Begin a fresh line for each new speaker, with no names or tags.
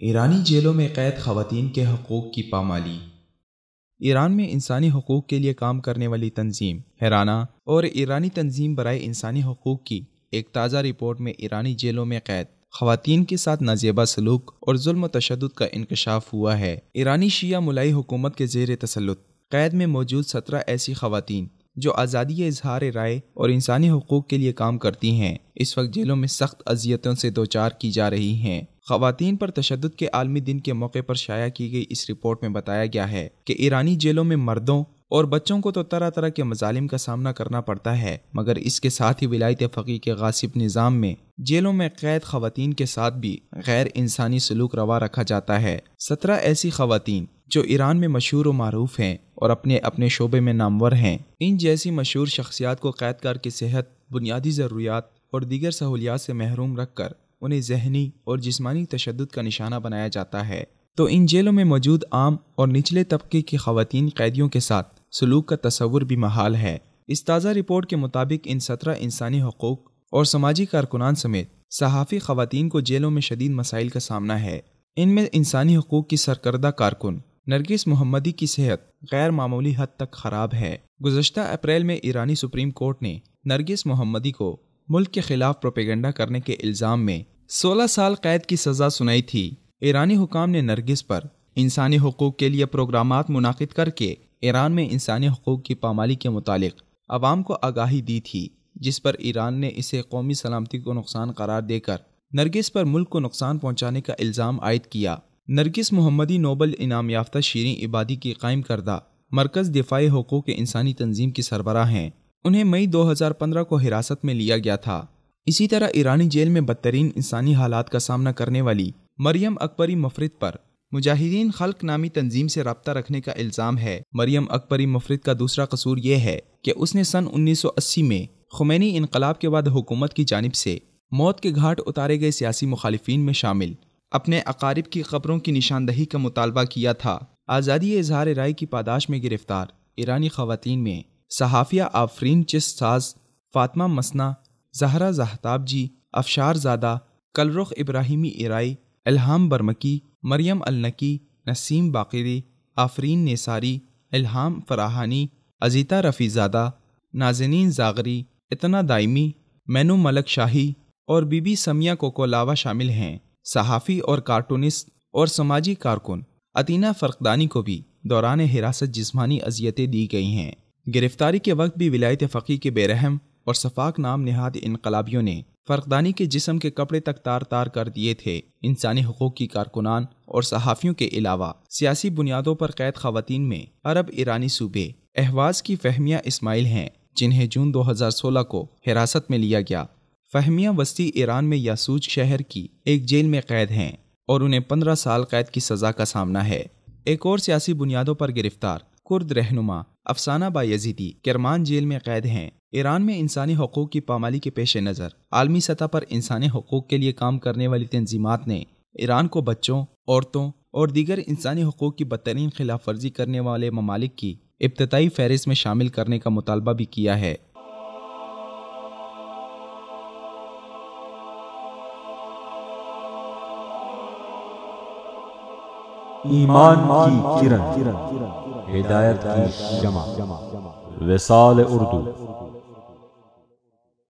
ایرانی جیلوں میں قید خواتین کے حقوق کی پامالی۔ ایران میں انسانی حقوق کے لیے کام کرنے والی تنظیم ہیرانا اور ایرانی تنظیم برائے انسانی حقوق کی ایک تازہ رپورٹ میں ایرانی جیلوں میں قید خواتین کے ساتھ نازیبا سلوک اور ظلم و تشدد کا انکشاف ہوا ہے۔ ایرانی شیعہ ملائی حکومت کے زیر تسلط قید میں موجود 17 ایسی خواتین جو آزادی اظہار رائے اور انسانی حقوق کے لیے کام کرتی ہیں، اس وقت جیلوں میں سخت اذیتوں سے دوچار کی جا رہی ہیں۔ خواتین پر تشدد کے عالمی دن کے موقع پر شائع کی گئی اس رپورٹ میں بتایا گیا ہے کہ ایرانی جیلوں میں مردوں اور بچوں کو تو طرح طرح کے مظالم کا سامنا کرنا پڑتا ہے، مگر اس کے ساتھ ہی ولایت فقیہ کے غاصب نظام میں جیلوں میں قید خواتین کے ساتھ بھی غیر انسانی سلوک روا رکھا جاتا ہے۔ 17 ایسی خواتین جو ایران میں مشہور و معروف ہیں اور اپنے اپنے شعبے میں نامور ہیں، ان جیسی مشہور شخصیات کو قید کار کی صحت، بنیادی ضروریات اور دیگر سہولیات سے محروم رکھ کر انہیں ذہنی اور جسمانی تشدد کا نشانہ بنایا جاتا ہے، تو ان جیلوں میں موجود عام اور نچلے طبقے کی خواتین قیدیوں کے ساتھ سلوک کا تصور بھی محال ہے۔ اس تازہ رپورٹ کے مطابق ان 17 انسانی حقوق اور سماجی کارکنان سمیت صحافی خواتین کو جیلوں میں شدید مسائل کا سامنا ہے۔ ان میں انسانی حقوق کی سرکردہ کارکن نرگس محمدی کی صحت غیر معمولی حد تک خراب ہے۔ گزشتہ اپریل میں ایرانی سپریم کورٹ نے نرگس محمدی کو ملک کے خلاف پروپیگنڈا کرنے کے الزام میں 16 سال قید کی سزا سنائی تھی۔ ایرانی حکام نے نرگس پر انسانی حقوق کے لیے پروگرامات منعقد کر کے ایران میں انسانی حقوق کی پامالی کے متعلق عوام کو آگاہی دی تھی، جس پر ایران نے اسے قومی سلامتی کو نقصان قرار دے کر نرگس پر ملک کو نقصان پہنچانے کا الزام عائد کیا۔ نرگس محمدی نوبل انعام یافتہ شیریں عبادی کی قائم کردہ مرکز دفاعی حقوق انسانی تنظیم کی سربراہ ہیں۔ انہیں مئی 2015 کو حراست میں لیا گیا تھا۔ اسی طرح ایرانی جیل میں بدترین انسانی حالات کا سامنا کرنے والی مریم اکبری مفرد پر مجاہدین خلق نامی تنظیم سے رابطہ رکھنے کا الزام ہے۔ مریم اکبری مفرد کا دوسرا قصور یہ ہے کہ اس نے سن 1980 میں خمینی انقلاب کے بعد حکومت کی جانب سے موت کے گھاٹ اتارے گئے سیاسی مخالفین میں شامل اپنے اقارب کی قبروں کی نشاندہی کا مطالبہ کیا تھا۔ آزادی اظہار رائے کی پاداش میں گرفتار ایرانی خواتین میں صحافیہ آفرین چست ساز، فاطمہ مسنا، زہرا زہتاب جی، افشار زادہ، کلرخ ابراہیمی ایرائی، الہام برمکی، مریم النکی، نسیم باقری، آفرین نیساری، الہام فراہانی، عزیتا رفیع زادہ، نازنین زاغری، اتنا دائمی، مینو ملک شاہی اور بی بی سمیہ کوکولاوا شامل ہیں۔ صحافی اور کارٹونسٹ اور سماجی کارکن عطینہ فرقدانی کو بھی دوران حراست جسمانی اذیتیں دی گئی ہیں۔ گرفتاری کے وقت بھی ولایت فقیہ کے بے رحم اور سفاک نام نہاد انقلابیوں نے فرقدانی کے جسم کے کپڑے تک تار تار کر دیے تھے۔ انسانی حقوق کی کارکنان اور صحافیوں کے علاوہ سیاسی بنیادوں پر قید خواتین میں عرب ایرانی صوبے اہواز کی فہمیہ اسماعیل ہیں، جنہیں جون 2016 کو حراست میں لیا گیا۔ فہمیہ وسطی ایران میں یاسوج شہر کی ایک جیل میں قید ہیں اور انہیں 15 سال قید کی سزا کا سامنا ہے۔ ایک اور سیاسی بنیادوں پر گرفتار کرد رہنما افسانہ بایزیدی کرمان جیل میں قید ہیں۔ ایران میں انسانی حقوق کی پامالی کے پیش نظر عالمی سطح پر انسانی حقوق کے لیے کام کرنے والی تنظیمات نے ایران کو بچوں، عورتوں اور دیگر انسانی حقوق کی بدترین خلاف ورزی کرنے والے ممالک کی ابتدائی فہرست میں شامل کرنے کا مطالبہ بھی کیا ہے۔
ایمان کی کرن، ہدایت کی شمع، وصال اردو۔